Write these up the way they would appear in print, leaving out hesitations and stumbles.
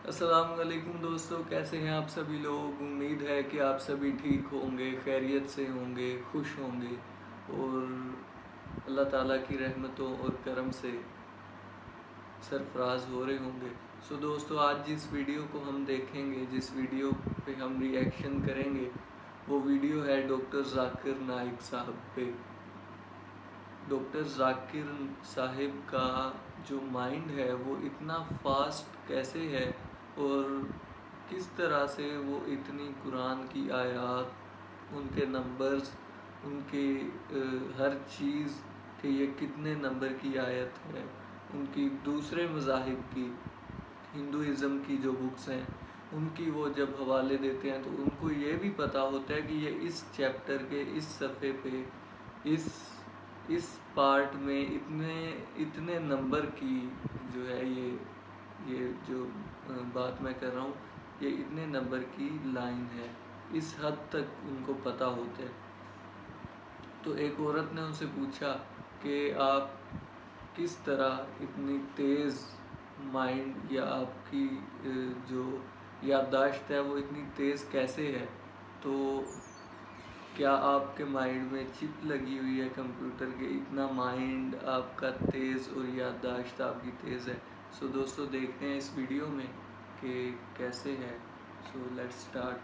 السلام علیکم دوستو، کیسے ہیں آپ سبھی لوگ؟ امید ہے کہ آپ سبھی ٹھیک ہوں گے، خیریت سے ہوں گے، خوش ہوں گے اور اللہ تعالیٰ کی رحمتوں اور کرم سے سرفراز ہو رہے ہوں گے۔ دوستو، آج جس ویڈیو کو ہم دیکھیں گے، جس ویڈیو پہ ہم ری ایکشن کریں گے، وہ ویڈیو ہے ڈاکٹر ذاکر نائک صاحب پہ۔ ڈاکٹر ذاکر صاحب کا جو مائنڈ ہے وہ اتنا فاسٹ کیسے ہے اور کس طرح سے وہ اتنی قرآن کی آیات، ان کے نمبرز، ان کی ہر چیز کہ یہ کتنے نمبر کی آیت ہے، ان کی دوسرے مذاہب کی، ہندوازم کی جو بکس ہیں ان کی وہ جب حوالے دیتے ہیں تو ان کو یہ بھی پتہ ہوتا ہے کہ یہ اس چیپٹر کے اس صفحے پہ اس پارٹ میں اتنے نمبر کی جو ہے یہ جو بات میں کر رہا ہوں، یہ اتنے نمبر کی لائن ہے، اس حد تک ان کو پتہ ہوتا ہے۔ تو ایک عورت نے ان سے پوچھا کہ آپ کس طرح اتنی تیز مائنڈ یا آپ کی جو یادداشت ہے وہ اتنی تیز کیسے ہے؟ تو کیا آپ کے مائنڈ میں چپ لگی ہوئی ہے کمپیوٹر کے، اتنا مائنڈ آپ کا تیز اور یادداشت آپ کی تیز ہے؟ دوستو دیکھتے ہیں اس ویڈیو میں کہ کیسے ہے۔ Let's start.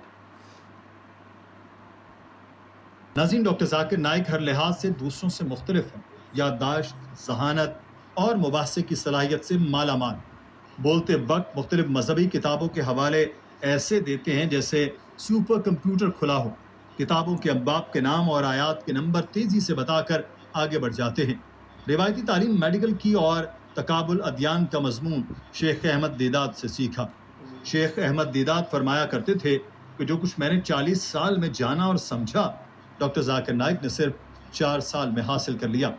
ناظرین، ڈاکٹر ذاکر نائک ہر لحاظ سے دوسروں سے مختلف ہیں۔ یادداشت، ذہانت اور مباحثے کی صلاحیت سے مالا مال۔ بولتے وقت مختلف مذہبی کتابوں کے حوالے ایسے دیتے ہیں جیسے سپر کمپیوٹر کھلا ہو۔ کتابوں کے ابواب کے نام اور آیات کے نمبر تیزی سے بتا کر آگے بڑھ جاتے ہیں۔ روایتی تعلیم میڈیکل کی اور تقابل ادیان کا مضمون شیخ احمد دیدات سے سیکھا۔ شیخ احمد دیدات فرمایا کرتے تھے کہ جو کچھ میں نے 40 سال میں جانا اور سمجھا، ڈاکٹر ذاکر نائک نے صرف 4 سال میں حاصل کر لیا۔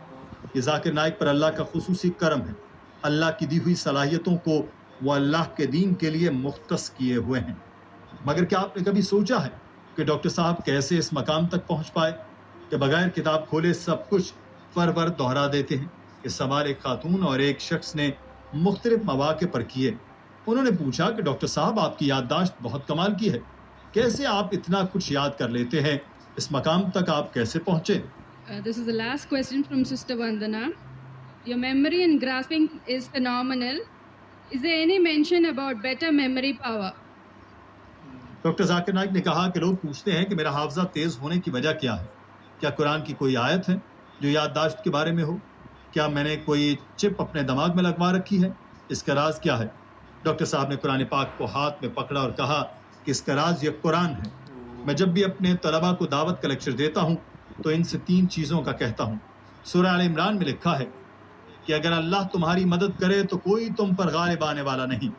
یہ ذاکر نائک پر اللہ کا خصوصی کرم ہے۔ اللہ کی دی ہوئی صلاحیتوں کو وہ اللہ کے دین کے لیے مختص کیے ہوئے ہیں۔ مگر کیا آپ نے کبھی سوچا ہے کہ ڈاکٹر صاحب کیسے اس مقام تک پہنچ پائے کہ بغیر کتاب کھولے سب کچھ فر دہرا دیتے ہیں؟ یہ سوال ایک خاتون اور ایک شخص نے مختلف مواقع پر کیے۔ انہوں نے پوچھا کہ ڈاکٹر صاحب، آپ کی یادداشت بہت کمال کی ہے، کیسے آپ اتنا کچھ یاد کر لیتے ہیں؟ اس مقام تک آپ کیسے پہنچے؟ This is the last question from Sister Vandana. Your memory and grasping is phenomenal. Is there any mention about better memory power? Doctor Zakir Naik نے کہا کہ لوگ پوچھتے ہیں کہ میرا حافظہ تیز ہونے کی وجہ کیا ہے؟ کیا قرآن کی کوئی آیت ہے جو یادداشت کے بارے میں ہو؟ کیا میں نے کوئی چپ اپنے دماغ میں لگوا رکھی ہے؟ اس کا راز کیا ہے؟ ڈاکٹر صاحب نے قرآن پاک کو ہاتھ میں پکڑا اور کہا کہ اس کا راز یہ قرآن ہے۔ میں جب بھی اپنے طلباء کو دعوت کا لیکچر دیتا ہوں تو ان سے 3 چیزوں کا کہتا ہوں۔ سورہ آل عمران میں لکھا ہے کہ اگر اللہ تمہاری مدد کرے تو کوئی تم پر غالب آنے والا نہیں،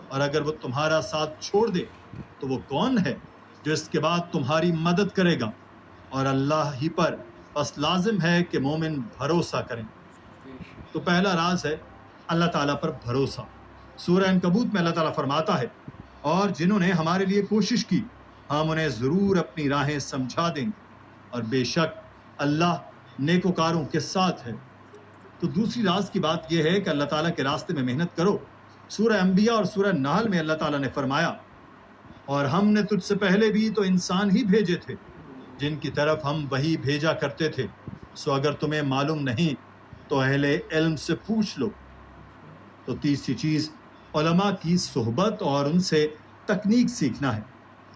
اور اگر وہ تمہارا ساتھ چھوڑ دے تو وہ کون ہے جو اس کے بعد تمہاری مدد کرے گا؟ اور اللہ ہی پر بس لازم ہے کہ مومن بھروسہ کریں۔ تو پہلا راز ہے اللہ تعالیٰ پر بھروسہ۔ سورہ عنکبوت میں اللہ تعالیٰ فرماتا ہے، اور جنہوں نے ہمارے لیے کوشش کی ہم انہیں ضرور اپنی راہیں سمجھا دیں گے، اور بے شک اللہ نیکوکاروں کے ساتھ ہے۔ تو دوسری راز کی بات یہ ہے کہ اللہ تعالیٰ کے راستے میں محنت کرو۔ سورہ انبیاء اور سورہ نحل میں اللہ تعالیٰ نے فرمایا، اور ہم نے تجھ سے پہلے بھی تو انسان ہی بھیجے تھے جن کی طرف ہم وحی بھیجا کرتے تھے، سو اگر تمہیں معلوم نہیں تو اہل علم سے پوچھ لو۔ تو تیسری چیز علماء کی صحبت اور ان سے تکنیک سیکھنا ہے۔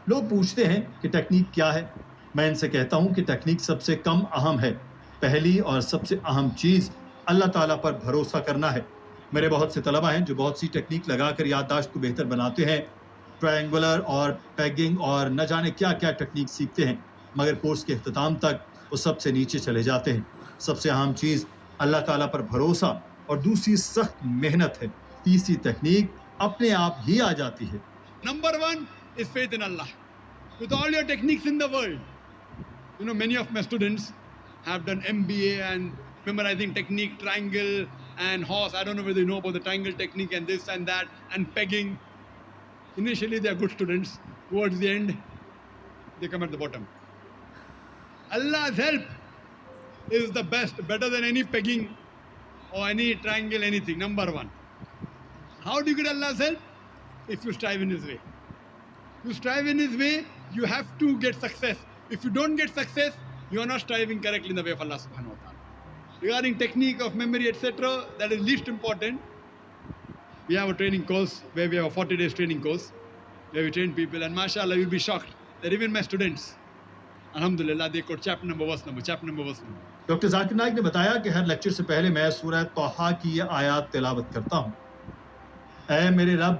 لوگ پوچھتے ہیں کہ ٹیکنیک کیا ہے؟ میں ان سے کہتا ہوں کہ ٹیکنیک سب سے کم اہم ہے۔ پہلی اور سب سے اہم چیز اللہ تعالیٰ پر بھروسہ کرنا ہے۔ میرے بہت سے طلبہ ہیں جو بہت سی ٹیکنیک لگا کر یادداشت کو بہتر بناتے ہیں، ٹرائنگولر اور پیگنگ اور نہ جانے کیا کیا ٹیکنیک سیکھتے ہیں، مگر کورس کے اختتام تک وہ سب سے نیچے چلے جاتے ہیں۔ سب سے اہم چیز اللہ تعالیٰ پر بھروسہ اور دوسری سخت محنت ہے۔ تیسری ٹیکنیک اپنے آپ ہی آ جاتی ہے۔ Number 1 is faith in Allah. With all your techniques in the world, many of my students have done MBA and memorizing technique, triangle and horse. I don't know whether you know about the triangle technique and this and that and pegging. Initially they are good students. Towards the end, they come at the bottom. Allah's help is the best, better than any pegging or any triangle, anything. Number 1. How do you get Allah's help? if you strive in His way. You strive in His way, you have to get success. If you don't get success, you are not striving correctly in the way of Allah subhanahu wa ta'ala. Regarding technique of memory, etc., that is least important. We have a training course where we have a 40 days training course where we train people, and mashallah, you'll be shocked that even my students, alhamdulillah, they quote chapter number, verse number. Doctor Zakir Naik نے بتایا کہ ہر lecture سے پہلے میں سورہ طٰہٰ کی یہ آیات تلاوت کرتا ہوں. اے میرے رب،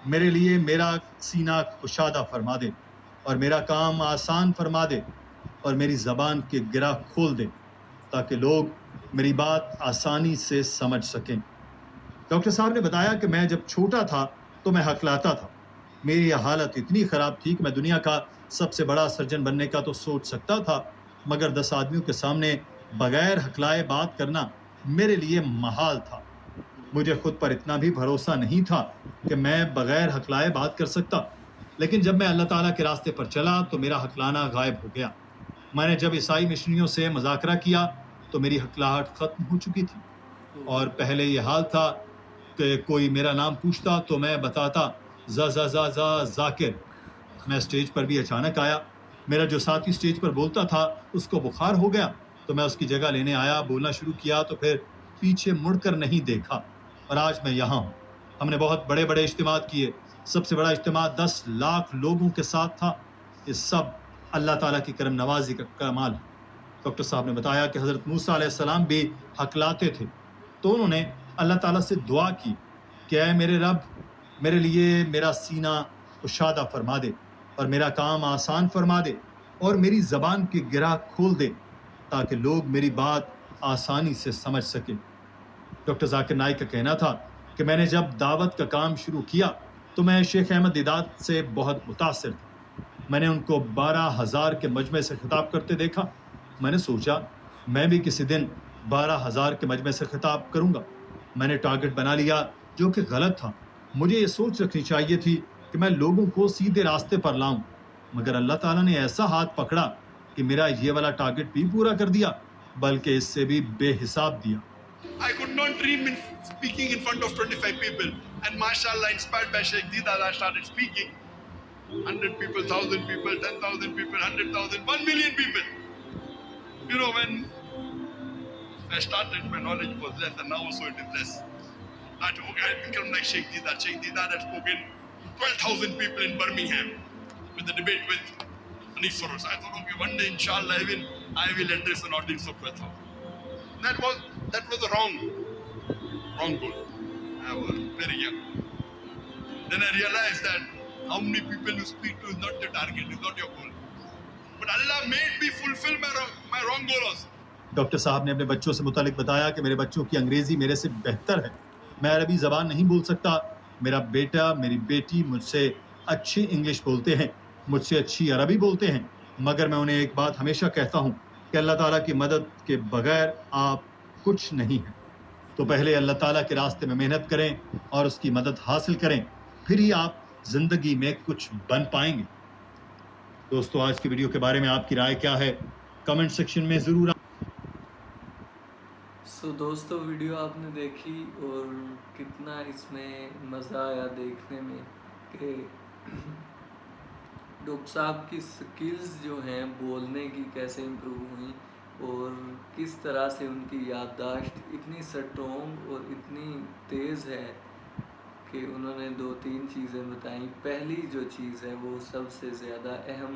میرے لیے میرا سینہ کشادہ فرما دے اور میرا کام آسان فرما دے اور میری زبان کے گرہ کھول دے تاکہ لوگ میری بات آسانی سے سمجھ سکیں. ڈاکٹر صاحب نے بتایا کہ میں جب چھوٹا تھا تو میں ہکلاتا تھا. میری یہ حالت اتنی خراب تھی کہ میں دنیا کا سب سے بڑا سرجن بننے کا تو سوچ سکتا تھا، مگر 10 آدمیوں کے سامنے بغیر ہکلائے بات کرنا میرے لیے محال تھا. مجھے خود پر اتنا بھی بھروسہ نہیں تھا کہ میں بغیر ہکلائے بات کر سکتا. لیکن جب میں اللہ تعالیٰ کے راستے پر چلا تو میرا ہکلانا غائب ہو گیا. میں نے جب عیسائی مشنریوں سے مذاکرہ کیا تو میری ہکلاہٹ ختم ہو چکی تھی. اور پہلے یہ حال تھا کہ کوئی میرا نام پوچھتا تو میں بتاتا ذاکر. میں اسٹیج پر بھی اچانک آیا. میرا جو ساتھی اسٹیج پر بولتا تھا اس کو بخار ہو گیا تو میں اس کی جگہ لینے آیا، بولنا شروع کیا تو پھر پیچھے مڑ کر نہیں دیکھا، اور آج میں یہاں ہوں. ہم نے بہت بڑے بڑے اجتماعات کیے. سب سے بڑا اجتماع 10 لاکھ لوگوں کے ساتھ تھا. یہ سب اللہ تعالیٰ کی کرم نوازی کا کمال ہے. ڈاکٹر صاحب نے بتایا کہ حضرت موسیٰ علیہ السلام بھی ہکلاتے تھے تو انہوں نے اللہ تعالیٰ سے دعا کی کہ اے میرے رب، میرے لیے میرا سینہ کشادہ فرما دے اور میرا کام آسان فرما دے اور میری زبان کے گرہ کھول دے تاکہ لوگ میری بات آسانی سے سمجھ سکیں. ڈاکٹر ذاکر نائک کا کہنا تھا کہ میں نے جب دعوت کا کام شروع کیا تو میں شیخ احمد دیدات سے بہت متاثر تھا. میں نے ان کو 12,000 کے مجمع سے خطاب کرتے دیکھا. میں نے سوچا میں بھی کسی دن 12,000 کے مجمع سے خطاب کروں گا. میں نے ٹارگٹ بنا لیا جو کہ غلط تھا. مجھے یہ سوچ رکھنی چاہیے تھی کہ میں لوگوں کو سیدھے راستے پر لاؤں، مگر اللہ تعالیٰ نے ایسا ہاتھ پکڑا کہ میرا یہ والا ٹارگٹ بھی پورا کر دیا، بلکہ اس سے بھی بے حساب دیا. I could not dream in speaking in front of 25 people, and mashallah, inspired by Sheikh Deedat, I started speaking. 100 people, 1,000 people, 10,000 people, 100,000, 1 million people. You know, when I started, my knowledge was less, and now also it is less. I thought, okay, I'll become like Sheikh Deedat. Sheikh Deedat had spoken 12,000 people in Birmingham with the debate with Anis Soros. I thought, okay, one day, inshallah, I will address an audience of 12,000. That was a wrong goal. I was very young. Then I realized that how many people you speak to is not your target, is not your goal. But Allah made me fulfill my wrong goal also. Doctor صاحب نے اپنے بچوں سے متعلق بتایا کہ میرے بچوں کی انگریزی میرے سے بہتر ہے. میں عربی زبان نہیں بول سکتا. میرا بیٹا میری بیٹی مجھ سے اچھی انگلش بولتے ہیں، مجھ سے اچھی عربی بولتے ہیں، مگر میں انہیں ایک بات ہمیشہ کہتا ہوں کہ اللہ تعالیٰ کی مدد کے بغیر آپ کچھ نہیں ہیں. تو پہلے اللہ تعالیٰ کے راستے میں محنت کریں اور اس کی مدد حاصل کریں، پھر ہی آپ زندگی میں کچھ بن پائیں گے. دوستو، آج کی ویڈیو کے بارے میں آپ کی رائے کیا ہے؟ کمنٹ سیکشن میں ضرور. دوستو، ویڈیو آپ نے دیکھی اور کتنا اس میں مزہ آیا دیکھنے میں کہ ڈاکٹر صاحب کی سکلز جو ہیں بولنے کی کیسے امپروو ہوئیں اور کس طرح سے ان کی یادداشت اتنی سٹرونگ اور اتنی تیز ہے کہ انہوں نے 2-3 چیزیں بتائیں. پہلی جو چیز ہے وہ سب سے زیادہ اہم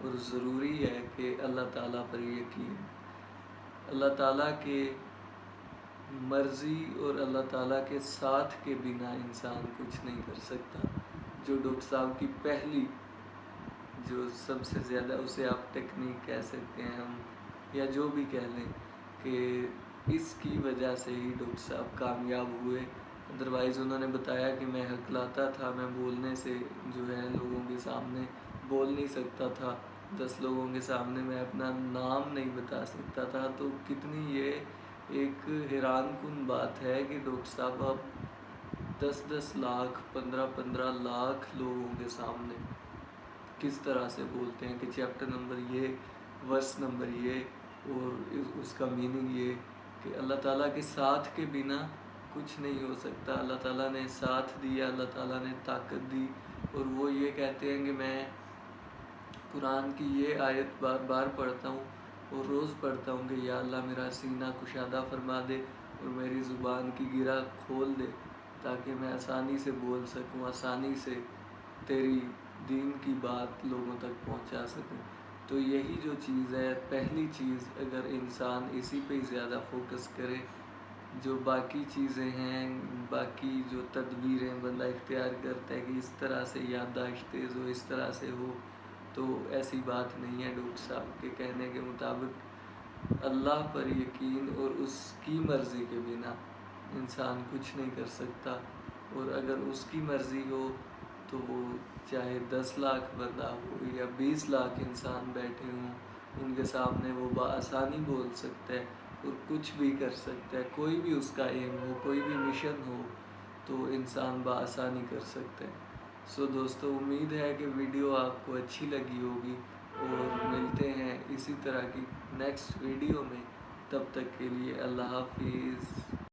اور ضروری ہے کہ اللہ تعالیٰ پر یقین. اللہ تعالیٰ کے مرضی اور اللہ تعالیٰ کے ساتھ کے بنا انسان کچھ نہیں کر سکتا. جو ڈاکٹر صاحب کی پہلی جو سب سے زیادہ، اسے آپ ٹیکنیک کہہ سکتے ہیں ہم یا جو بھی کہہ لیں، کہ اس کی وجہ سے ہی ڈاکٹر صاحب کامیاب ہوئے. ادروائز انہوں نے بتایا کہ میں ہکلاتا تھا، میں بولنے سے جو ہے لوگوں کے سامنے بول نہیں سکتا تھا، 10 لوگوں کے سامنے میں اپنا نام نہیں بتا سکتا تھا. تو کتنی یہ ایک حیران کن بات ہے کہ ڈاکٹر صاحب اب 10-10 لاکھ 15-15 لاکھ لوگوں کے سامنے کس طرح سے بولتے ہیں کہ چیپٹر نمبر یہ، ورس نمبر یہ، اور اس کا میننگ یہ کہ اللہ تعالیٰ کے ساتھ کے بنا کچھ نہیں ہو سکتا. اللہ تعالیٰ نے ساتھ دیا, اللہ تعالیٰ نے طاقت دی, اور وہ یہ کہتے ہیں کہ میں قرآن کی یہ آیت بار بار پڑھتا ہوں اور روز پڑھتا ہوں کہ یا اللہ میرا سینہ کشادہ فرما دے اور میری زبان کی گرہ کھول دے تاکہ میں آسانی سے بول سکوں, آسانی سے تیری دین کی بات لوگوں تک پہنچا سکوں. تو یہی جو چیز ہے, پہلی چیز, اگر انسان اسی پہ ہی زیادہ فوکس کرے, جو باقی چیزیں ہیں, باقی جو تدبیریں بندہ اختیار کرتا ہے کہ اس طرح سے یادداشت تیز ہو, اس طرح سے ہو, تو ایسی بات نہیں ہے. ڈاکٹر صاحب کے کہنے کے مطابق اللہ پر یقین اور اس کی مرضی کے بنا انسان کچھ نہیں کر سکتا, اور اگر اس کی مرضی ہو تو وہ چاہے 10 لاکھ بندہ ہو یا 20 لاکھ انسان بیٹھے ہوں, ان کے سامنے وہ بآسانی بول سکتا ہے اور کچھ بھی کر سکتا ہے. کوئی بھی اس کا ایم ہو, کوئی بھی مشن ہو, تو انسان بآسانی کر سکتا ہے. سو دوستو, امید ہے کہ ویڈیو آپ کو اچھی لگی ہوگی, اور ملتے ہیں اسی طرح کی نیکسٹ ویڈیو میں. تب تک کے لیے اللہ حافظ.